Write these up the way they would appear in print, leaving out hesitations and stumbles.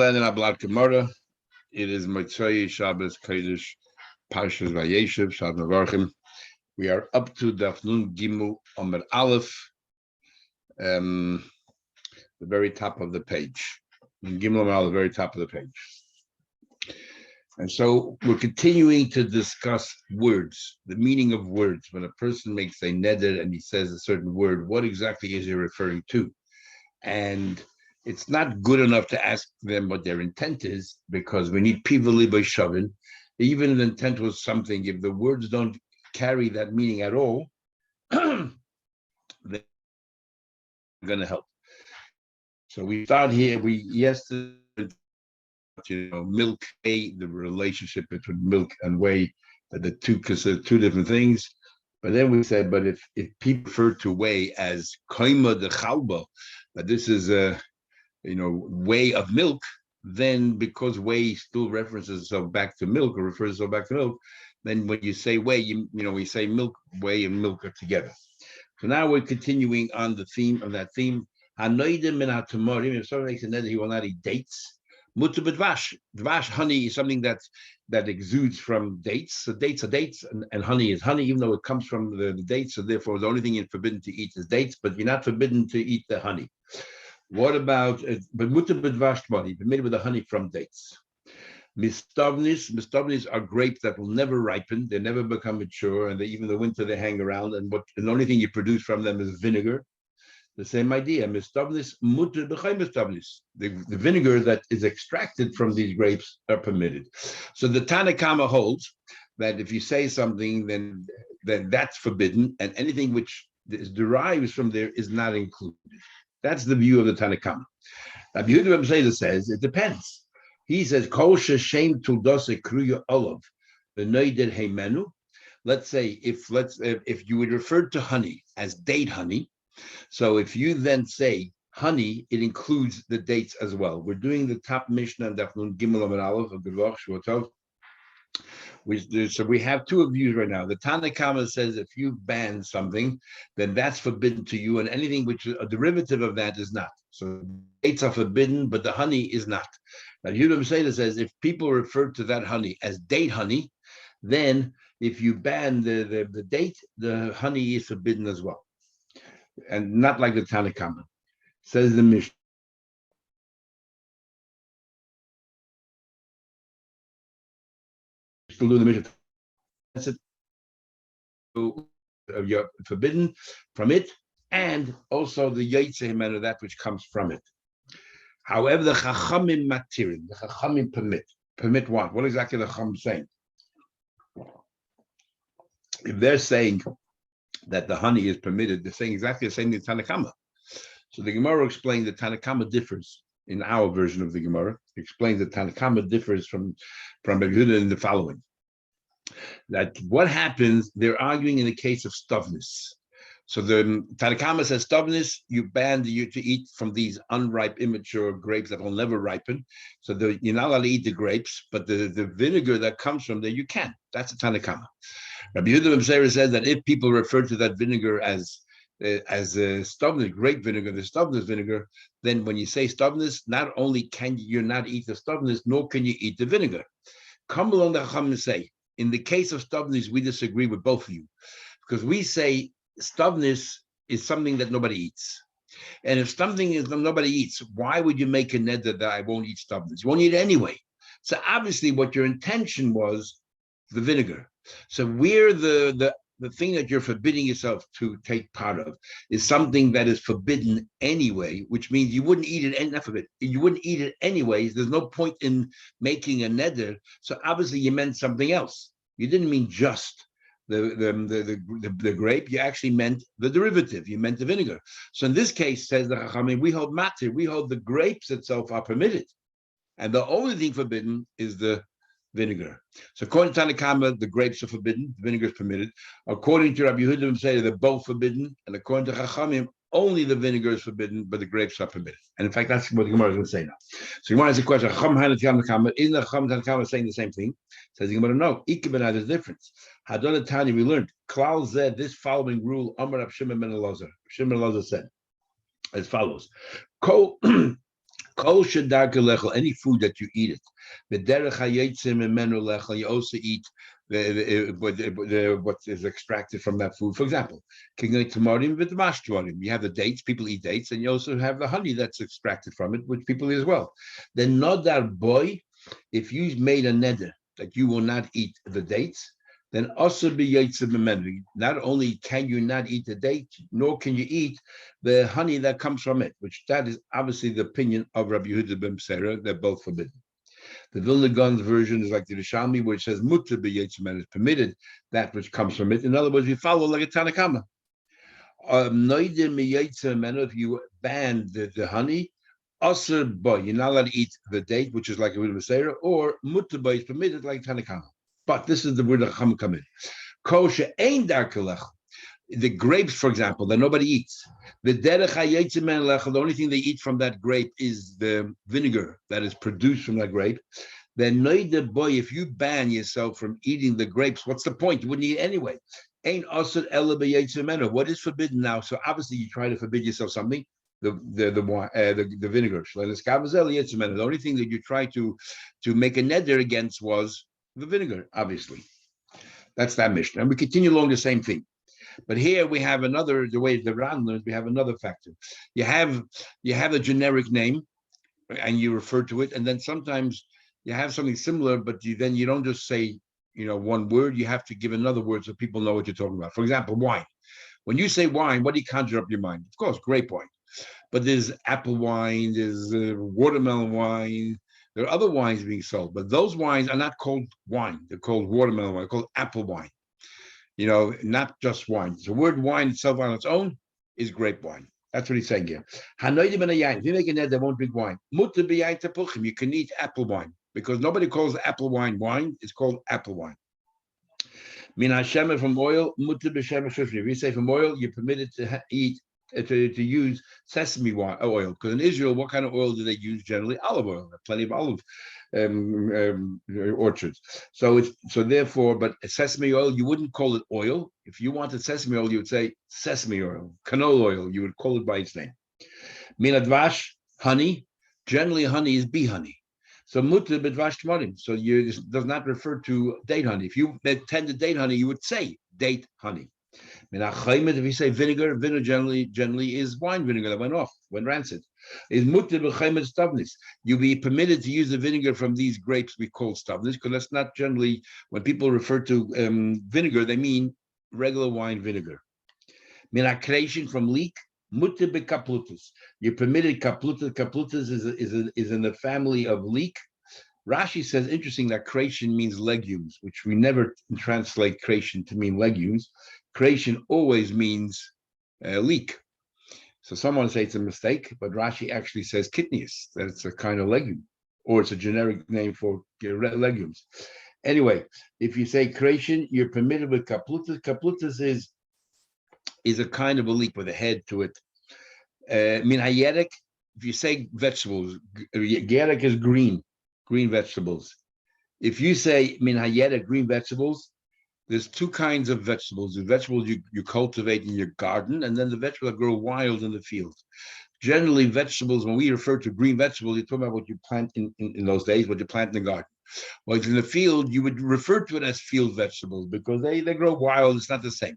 In Ablat Gemara, it is Motzei Shabbos Kodesh Parshas Vayeshev Shad Mevarchim. We are up to Daf Nun Gimel Omer Aleph, the very top of the page. Gimel Omer Aleph, the very top of the page. And so we're continuing to discuss words, the meaning of words. When a person makes a neder and he says a certain word, what exactly is he referring to? And it's not good enough to ask them what their intent is, because we need pivali by shavin. Even if the intent was something, if the words don't carry that meaning at all, they're going to help. So we start here. We yesterday, milk, the relationship between milk and whey, the two consider two different things. But then we said, but if people refer to whey as koima de chalba, that this is a whey of milk, then because whey still references itself back to milk or refers itself back to milk, then when you say whey, we say milk, whey, and milk are together. So now we're continuing on the theme of that theme. Hanoidim and hatamorim. If someone makes a neder, he will not eat dates. Mutu b'dvash. Dvash, honey, is something that exudes from dates. So dates are dates, and honey is honey, even though it comes from the dates. So therefore, the only thing you're forbidden to eat is dates, but you're not forbidden to eat the honey. What about but mutter b'dvash money, made with the honey from dates? Mistovnis are grapes that will never ripen; they never become mature, and even the winter they hang around. And the only thing you produce from them is vinegar. The same idea. Mistovnis mutter b'chay mistovnis. The vinegar that is extracted from these grapes are permitted. So the Tanna Kama holds that if you say something, then that's forbidden, and anything which derives from there is not included. That's the view of the Tanna Kama. Rabbi Yehuda Ben says it depends. He says kol sheshem tuldase kruya olav the noider heimenu. Let's say if you would refer to honey as date honey, so if you then say honey, it includes the dates as well. We're doing the top Mishnah and Daf Nun Gimel Amud Aleph of Gevach Shuatov. So we have two views right now. The Tanna Kama says if you ban something, then that's forbidden to you, and anything which is a derivative of that is not. So dates are forbidden, but the honey is not. Now Yehuda Ben says if people refer to that honey as date honey, then if you ban the date, the honey is forbidden as well, and not like the Tanna Kama. Says the Mishnah. Still do the Mishnah. You're forbidden from it, and also the Yaitse manner, that which comes from it. However, the Chachamim matirin, the Chachamim permit what? What exactly the Chacham saying? If they're saying that the honey is permitted, they're saying exactly the same thing as Tanna Kama. So the Gemara explains that Tanna Kama differs. In our version of the Gemara, it explains that Tanna Kama differs from Rabbi Yehuda in the following: that what happens, they're arguing in the case of stubness. So the Tanna Kama says stubness, you ban you to eat from these unripe, immature grapes that will never ripen. So you're not allowed to eat the grapes, but the vinegar that comes from there, you can. That's a Tanna Kama. Rabbi Yehuda Ben says that if people refer to that vinegar as a stubness, grape vinegar, the stubness vinegar, then when you say stubness, not only can you not eat the stubness, nor can you eat the vinegar. Come along the Chacham and say, in the case of stubness, we disagree with both of you, because we say stubness is something that nobody eats. And if something is nobody eats, why would you make a neder that I won't eat stubness? You won't eat it anyway. So obviously what your intention was the vinegar. So we're the thing that you're forbidding yourself to take part of is something that is forbidden anyway, which means you wouldn't eat it, and not forbidden, you wouldn't eat it anyways. There's no point in making a neder. So obviously you meant something else. You didn't mean just the grape. You actually meant the derivative. You meant the vinegar. So in this case, says the Chachamim, we hold matir, we hold the grapes itself are permitted, and the only thing forbidden is the vinegar. So according to Tanna Kama, the grapes are forbidden, the vinegar is permitted. According to Rabbi Yehuda Ben they're both forbidden, and according to Chachamim, only the vinegar is forbidden, but the grapes are permitted. And in fact, that's what the Gemara is going to say now. So Gemara has a question: Chacham Tanna Kama, isn't the Chacham Tanna Kama saying the same thing? Says the Gemara, no. Ikibana, there's a difference. Hadon Tani, we learned Klal Zed, this following rule. Amar Rav Shimon ben Elazar. Shimon ben Elazar said as follows: Kol Kol shedarka lechel, any food that you eat it. V'derech hayetzim mimenu lechel, you also eat what is extracted from that food. For example, you have the dates, people eat dates, and you also have the honey that's extracted from it, which people eat as well. Then nodar boy, if you made a neder that you will not eat the dates, then also be not only can you not eat the date, nor can you eat the honey that comes from it, which that is obviously the opinion of Rabbi Yehuda ben Beseira. They're both forbidden. The Vilna Gaon's version is like the Rishalmi, where it says mutter b'yetzemen, is permitted that which comes from it. In other words, we follow like a Tanakama. If you ban the honey, also boy, you're not allowed to eat the date, which is like a Vilna or mutter boy is permitted like Tanakama. But this is the word that come in. Kosher ain't darkelech. The grapes, for example, that nobody eats. The only thing they eat from that grape is the vinegar that is produced from that grape. Then boy, if you ban yourself from eating the grapes, what's the point? You wouldn't eat it anyway. Ain't also what is forbidden now? So obviously you try to forbid yourself something. The vinegar. The only thing that you try to make a neder against was the vinegar, obviously. That's that Mishnah. And we continue along the same thing. But here we have another, the way the Ran learns, we have another factor. You have a generic name and you refer to it, and then sometimes you have something similar, but then you don't just say, one word, you have to give another word so people know what you're talking about. For example, wine. When you say wine, what do you conjure up in your mind? Of course, grape wine. But there's apple wine, there's watermelon wine, there are other wines being sold, but those wines are not called wine. They're called watermelon wine, called apple wine. Not just wine. The word wine itself on its own is grape wine. That's what he's saying here. If you make a net, they won't drink wine. You can eat apple wine because nobody calls apple wine wine. It's called apple wine. From oil, if you say from oil, you're permitted to eat to use sesame oil, because in Israel, what kind of oil do they use generally? Olive oil. There are plenty of olive orchards. So therefore, but sesame oil, you wouldn't call it oil. If you wanted sesame oil, you would say sesame oil, canola oil. You would call it by its name. Minadvash, honey. Generally, honey is bee honey. So mutter bedvash tamarim. So this does not refer to date honey. If you intended date honey, you would say date honey. If you say vinegar generally is wine vinegar that went rancid. Is mutter b'chaymed stavnis. You'll be permitted to use the vinegar from these grapes we call stavnis, because that's not generally, when people refer to vinegar, they mean regular wine vinegar. Creation from leek, mutter b'kaplutas. You're permitted kaplutas. Kaplutas is in the family of leek. Rashi says, interesting, that creation means legumes, which we never translate creation to mean legumes. Creation always means leek. So someone say it's a mistake, but Rashi actually says kidneys, that it's a kind of legume, or it's a generic name for legumes. Anyway, if you say creation, you're permitted with kaplutas. Kaplutas is a kind of a leek with a head to it. Min hayerek, if you say vegetables, yerek is green vegetables. If you say min hayerek, green vegetables, there's two kinds of vegetables. The vegetables you cultivate in your garden, and then the vegetables that grow wild in the field. Generally, vegetables, when we refer to green vegetables, you're talking about what you plant in those days, what you plant in the garden. Well, in the field, you would refer to it as field vegetables because they grow wild. It's not the same.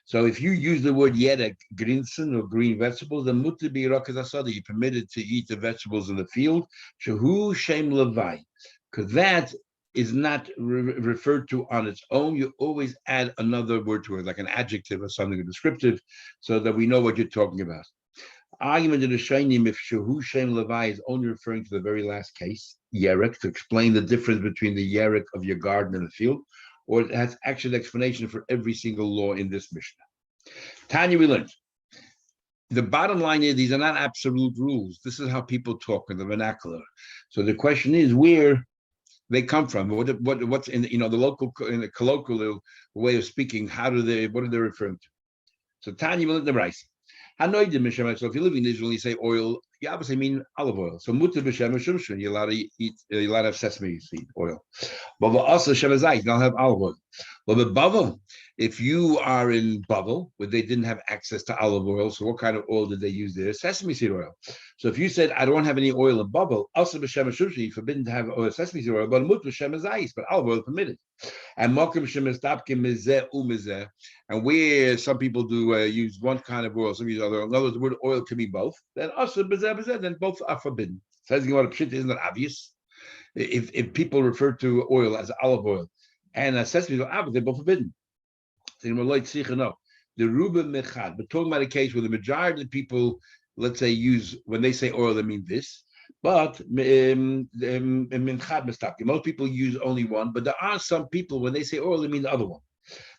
So if you use the word yerek, grinsen, or green vegetables, then mutter bi rakas asada, you're permitted to eat the vegetables in the field. Shehu shem levai, because that is not referred to on its own. You always add another word to it, like an adjective or something, a descriptive, so that we know what you're talking about. Argument of the Shainim, if Shehu Shem Levi is only referring to the very last case, Yerek, to explain the difference between the Yerek of your garden and the field, or it has actual explanation for every single law in this Mishnah. Tanya, we learned. The bottom line is these are not absolute rules. This is how people talk in the vernacular. So the question is where they come from. What's in the local, in the colloquial way of speaking? What are they referring to? So Tanya, we learned the rice. So if you live in Israel and you say oil, you obviously mean olive oil. So mutter b'shem shumshun, you're allowed to have sesame seed oil. But also shem zayit, you don't have olive oil. Well, with Bavel, if you are in Bavel, where they didn't have access to olive oil, so what kind of oil did they use there? Sesame seed oil. So if you said, I don't have any oil in Bavel, also b'shem shushi, forbidden to have oil, sesame seed oil, but mut b'shem zayis, but olive oil permitted. And mokim b'shem estapkim mizeh umizeh, and where some people do use one kind of oil, some use other. In other words, the word oil can be both. Then also b'zeh b'zeh, then both are forbidden. Says what pshit isn't that obvious? If people refer to oil as olive oil and sesame oil, they're both forbidden. The Ruba Mechad, but talking about a case where the majority of the people, let's say, use, when they say oil, they mean this, but most people use only one, but there are some people, when they say oil, they mean the other one.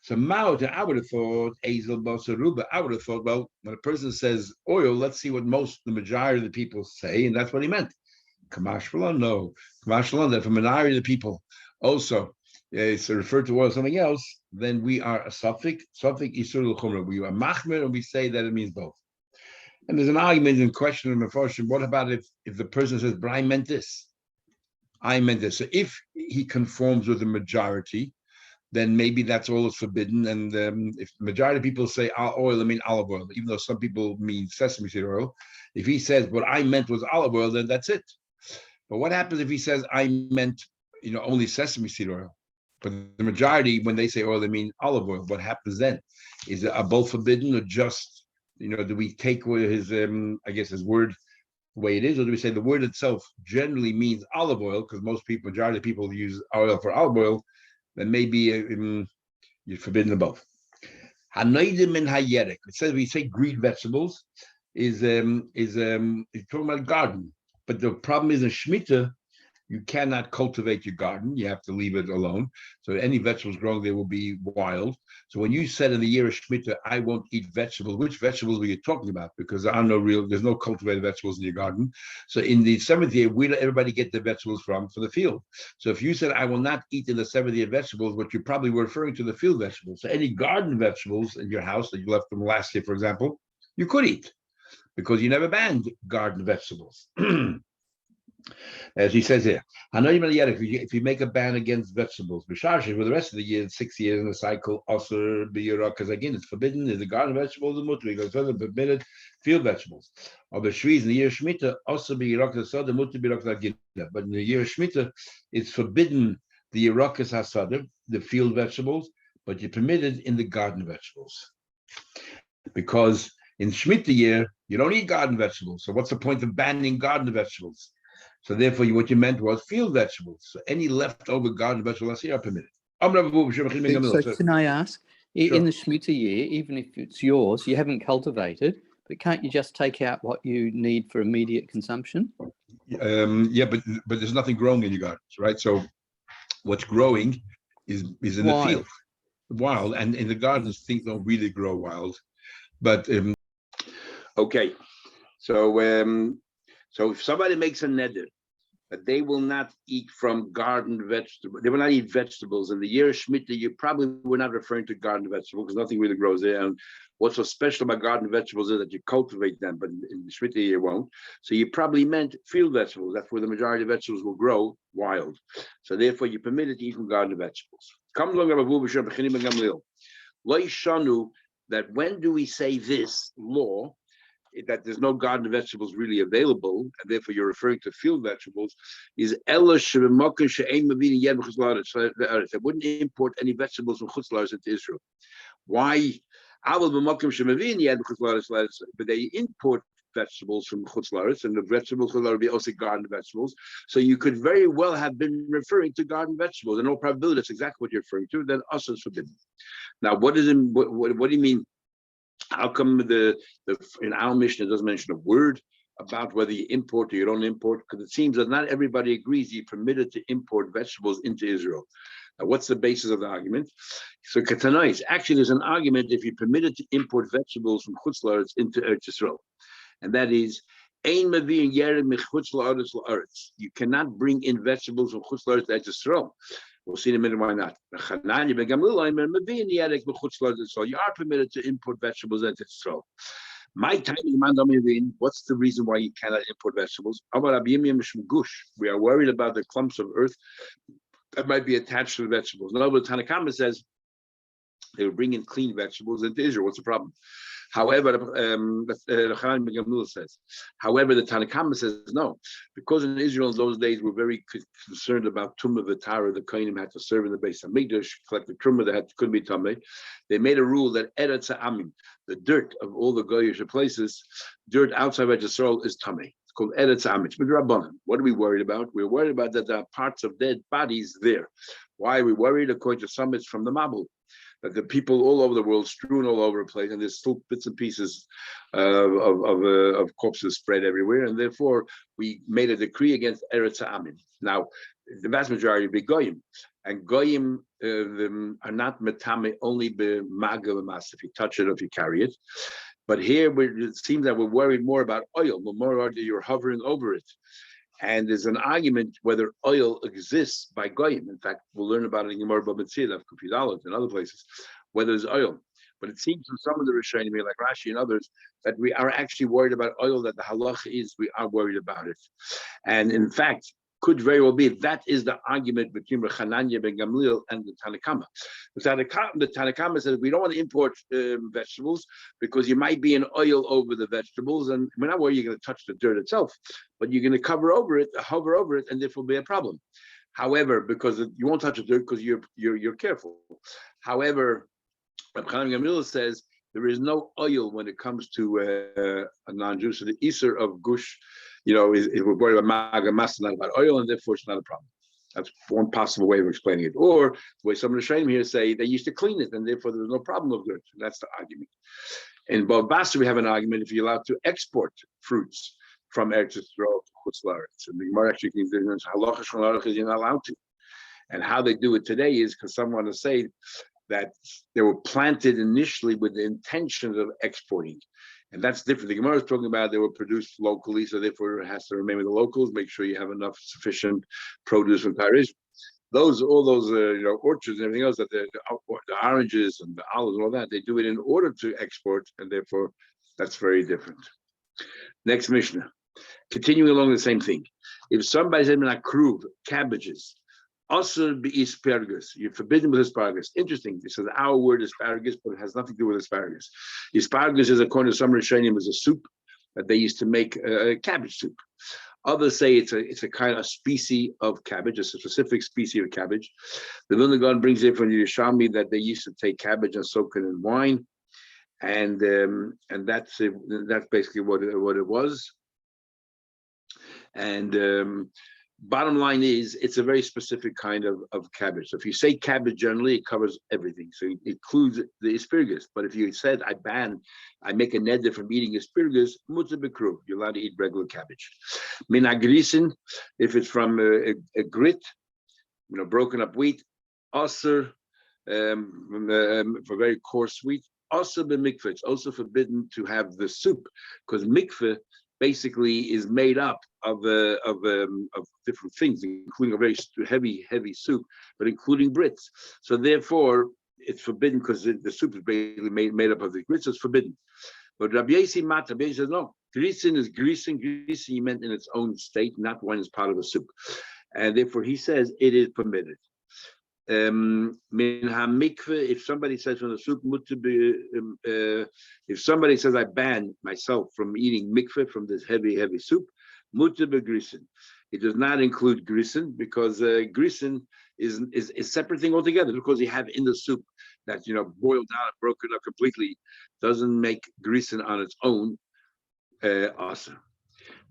So I would have thought, I would have thought, well, when a person says oil, let's see what the majority of the people say, and that's what he meant. Kamash Shalom, no. Kamash Shalom, that for minority of the people also it's referred to oil something else, then we are a suffix Isur al-Khumra. We are Machmer, and we say that it means both. And there's an argument in question of Mefarshim, what about if the person says, but I meant this? I meant this. So if he conforms with the majority, then maybe that's all is forbidden. And if the majority of people say oil, I mean olive oil, even though some people mean sesame seed oil. If he says, what I meant was olive oil, then that's it. But what happens if he says, I meant, only sesame seed oil? But the majority, when they say oil, they mean olive oil. What happens then? Are both forbidden, or just, do we take his, his word the way it is, or do we say the word itself generally means olive oil, because majority of people use oil for olive oil, then maybe you're forbidden them both. It says we say green vegetables is talking about garden. But the problem is in Shemitah, you cannot cultivate your garden. You have to leave it alone. So any vegetables growing there will be wild. So when you said in the year of Shemitah, I won't eat vegetables, which vegetables were you talking about? Because there's no cultivated vegetables in your garden. So in the seventh year, where did everybody get the vegetables from the field? So if you said, I will not eat in the seventh year vegetables, what you probably were referring to the field vegetables. So any garden vegetables in your house that you left from last year, for example, you could eat because you never banned garden vegetables. As he says here, if you make a ban against vegetables, for the rest of the year, 6 years in a cycle, also because again, it's forbidden in the garden vegetables, the mutter, because it's permitted field vegetables. Or the shviz in the year of Shemitah, also the mutter but in the year of Shemitah, it's forbidden the yirakas hasada, the field vegetables, but you're permitted in the garden vegetables. Because in Shemitah year, you don't eat garden vegetables. So what's the point of banning garden vegetables? So therefore, what you meant was field vegetables. So any leftover garden vegetables are permitted. So can I ask, in the Shemitah year, even if it's yours, you haven't cultivated, but can't you just take out what you need for immediate consumption? But there's nothing growing in your gardens, right? So what's growing is in the field, wild, and in the gardens, things don't really grow wild. But okay, so if somebody makes a neder that they will not eat from garden vegetables, they will not eat vegetables in the year of Shemitah, you probably were not referring to garden vegetables because nothing really grows there. And what's so special about garden vegetables is that you cultivate them, but in the Shemitah you won't. So you probably meant field vegetables. That's where the majority of vegetables will grow wild. So therefore, you're permitted to eat from garden vegetables. That when do we say this law? That there's no garden vegetables really available, and therefore you're referring to field vegetables, is I wouldn't import any vegetables from Chutz La'aretz into Israel. Why? But they import vegetables from Chutz La'aretz, and the vegetables will be also garden vegetables. So you could very well have been referring to garden vegetables. In all probability, that's exactly what you're referring to. Then also is forbidden. Now, what do you mean? How come in our Mishnah it doesn't mention a word about whether you import or you don't import? Because it seems that not everybody agrees you're permitted to import vegetables into Israel. Now, what's the basis of the argument? So Katanais, actually there's an argument if you're permitted to import vegetables from Chutz La'aretz into Eretz Yisrael. And that is, you cannot bring in vegetables from Chutz La'aretz to Eretz Yisrael. We'll see in a minute why not. So you are permitted to import vegetables into Israel. My time in what's the reason why you cannot import vegetables? We are worried about the clumps of earth that might be attached to the vegetables. In other words, Tanakama says They would bring in clean vegetables into Israel. What's the problem? However, says. However, the Tanakhama says no, because in Israel in those days we're very concerned about Tumah V'Tara. The Kohanim had to serve in the Beis Hamikdash, collect the Trumah that couldn't be Tameh. They made a rule that Eretz Ha'amim, the dirt of all the Goyish places, dirt outside of Israel is Tameh. It's called Eretz Ha'amim. What are we worried about? We're worried about that there are parts of dead bodies there. Why are we worried? According to some, it's from the Mabul. That the people all over the world strewn all over the place, and there's still bits and pieces of corpses spread everywhere, and therefore we made a decree against Eretz Ha'amim. Now, the vast majority be goyim, and goyim are not metame only be maga v'mas if you touch it or if you carry it. But here it seems that we're worried more about oil. The more you're hovering over it. And there's an argument whether oil exists by goyim. In fact, we'll learn about it in Gemara Bava Metzia, Kufidalot, and other places, whether there's oil. But it seems from some of the Rishonim, like Rashi and others, that we are actually worried about oil, that the halach is we are worried about it. And in fact, could very well be that is the argument between Hananya ben Gamliel and the Tanakhama. The Tanakhama says we don't want to import vegetables because you might be an oil over the vegetables, and we're not worried you're going to touch the dirt itself, but you're going to hover over it, and this will be a problem. However, because you won't touch the dirt because you're careful. However, Rabbi Chanan ben Gamliel says there is no oil when it comes to a non-Jew. So the Isser of Gush, we're worried about Maga Masa, not about oil, and therefore it's not a problem. That's one possible way of explaining it. Or the way some of the Shayim here say they used to clean it, and therefore there was no problem of dirt. That's the argument. In Bav Basra, we have an argument if you're allowed to export fruits from Eretz Yisrael to Chutz La'aretz. And the Gemara actually thinks halacha shel is you're not allowed to. And how they do it today is because someone to say that they were planted initially with the intention of exporting. And that's different. The Gemara is talking about they were produced locally, so therefore it has to remain with the locals, make sure you have enough sufficient produce from Paris. All those orchards and everything else, that the oranges and the olives and all that, they do it in order to export, and therefore that's very different. Next Mishnah. Continuing along the same thing. If somebody said akruv, cabbages, also be asparagus. You're forbidden with asparagus. Interesting. This is our word asparagus, but it has nothing to do with asparagus. Asparagus is, according to some Rishonim, is a soup that they used to make cabbage soup. Others say it's a kind of species of cabbage, a specific species of cabbage. The Vilna Gaon brings it from the Yerushalmi that they used to take cabbage and soak it in wine, and that's basically what it was. And bottom line is, it's a very specific kind of cabbage. So if you say cabbage generally, it covers everything. So it includes the asparagus. But if you said, I make a neder from eating asparagus, mutzah b'kruv, you're allowed to eat regular cabbage. Min agrisin, if it's from a grit, broken up wheat, aser, for very coarse wheat, aser b'mikveh, it's also forbidden to have the soup, because mikveh basically is made up of different things, including a very heavy soup, but including brits. So therefore, it's forbidden because the soup is basically made up of the grits. So it's forbidden. But Rabbi Yasi says no. Grisin is grisin. Grisin he meant in its own state, not when it's part of a soup, and therefore he says it is permitted. If somebody says from the soup, if somebody says I ban myself from eating mikveh from this heavy soup, grisin. It does not include grisin because grisin is a separate thing altogether. Because you have in the soup that boiled down and broken up completely doesn't make grisin on its own awesome.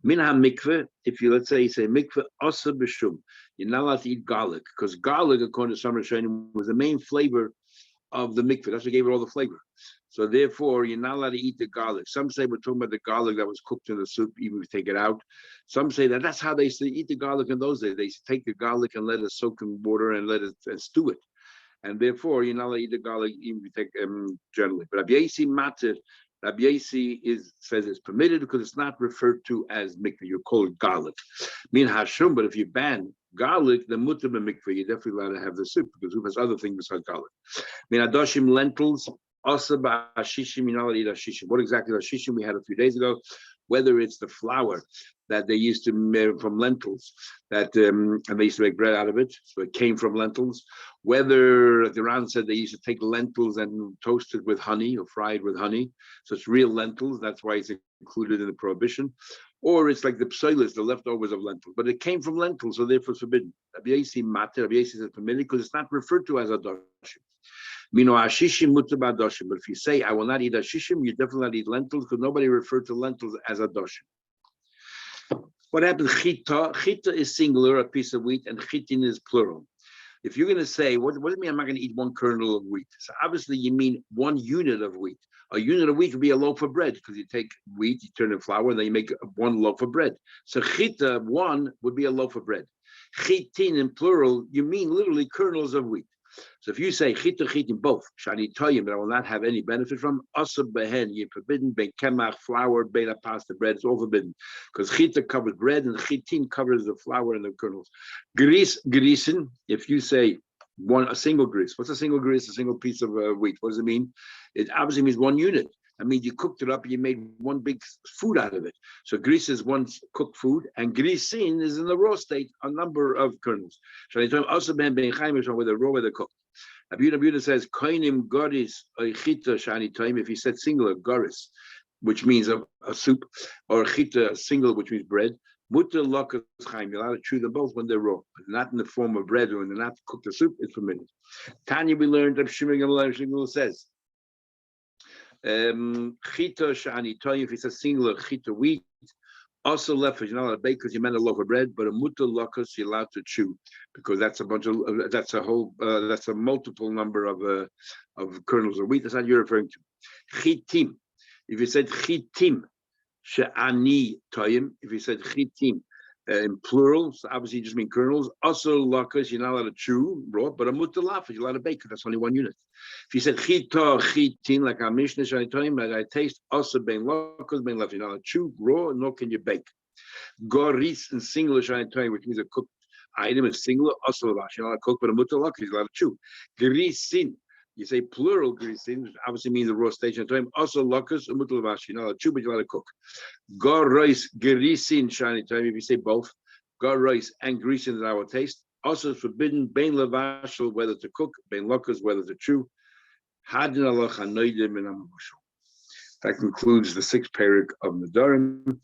Minha mikveh, if you let's say mikveh asa b'shum, you're not allowed to eat garlic because garlic, according to some Rishonim, was the main flavor of the mikveh. That's what gave it all the flavor. So therefore, you're not allowed to eat the garlic. Some say we're talking about the garlic that was cooked in the soup, even if you take it out. Some say that's how they used to eat the garlic in those days. They used to take the garlic and let it soak in water and let it stew it. And therefore, you're not allowed to eat the garlic even if you take generally. But Rabbi Yasi says it's permitted because it's not referred to as mikveh. You call it garlic. Min hashum, but if you ban garlic, then mutar b'mikveh, you're definitely allowed to have the soup because soup has other things besides garlic. Min adoshim, lentils, also b'ashishim, you're not allowed to eat ashishim. What exactly is ashishim? We had a few days ago. whether it's the flour that they used to make from lentils, and they used to make bread out of it, so it came from lentils. Whether the Ran said they used to take lentils and toast it with honey or fried with honey, so it's real lentils. That's why it's included in the prohibition. Or it's like the psoilis, the leftovers of lentils, but it came from lentils, so therefore it's forbidden. Rabbi Yossi matter, Rabbi Yossi is permitted because it's not referred to as a doshim. Mino ashishim mutar b'adoshim, but if you say I will not eat ashishim, you definitely not eat lentils because nobody referred to lentils as a doshim. What happens? Chita. Chita is singular, a piece of wheat, and chitin is plural. If you're going to say, what does it mean I'm not going to eat one kernel of wheat? So obviously you mean one unit of wheat. A unit of wheat would be a loaf of bread because you take wheat, you turn it in flour, and then you make one loaf of bread. So chita, one, would be a loaf of bread. Chitin in plural, you mean literally kernels of wheat. So if you say chita chitin both, shani toyim, that I will not have any benefit from, asa behen, you're forbidden, ben kemach, flour, beta pasta, bread, it's all forbidden. Because chita covers bread and chitin covers the flour and the kernels. Grisen, if you say a single grist, what's a single grist? A single piece of wheat. What does it mean? It obviously means one unit. I mean, you cooked it up and you made one big food out of it. So gris is one cooked food, and grisin is in the raw state, a number of kernels. So I told also ben chaim is with the raw, with the cooked. Abuda says koinim goris chita shani time. If he said singular goris, which means a soup, or chita single, which means bread. Mutter lokas chaim. You're allowed to chew them both when they're raw, but not in the form of bread or when they're not cooked as soup. It's permitted. Tanya, we learned that Shimon says. Chita shani toy, if it's a singular chita wheat, also left you're not allowed to bake because you meant a loaf of bread, but a mutter lokas you're allowed to chew because that's a multiple number of kernels of wheat. That's what you're referring to. Chitim, if you said chitim shani toyim, if you said chitim in plural, so obviously you just mean kernels. Also lokas you're not allowed to chew raw, but a mutter lafas you're allowed to bake because that's only one unit. If you said chita chitin like our mishnah shani toyim, like I taste also ben lokas ben lafas you're not allowed to chew raw, nor can you bake. Goris in singular shani toyim, which means a cooked item is singular. Also lavash you're not allowed to cook, but a mutter lokas you're allowed to chew. Grisin. You say plural grisin, which obviously means the raw stage of time. Also lokas and mutter lavash you're not allowed to chew, but you're allowed to cook. Gar rice grisin shani time. If you say both, gar rice and grisin is our taste. Also it's forbidden bein levashel, whether to cook, bein lokas, whether to chew. Hadin Allah chanoidim and amamushel. That concludes the 6th parak of Nedarim.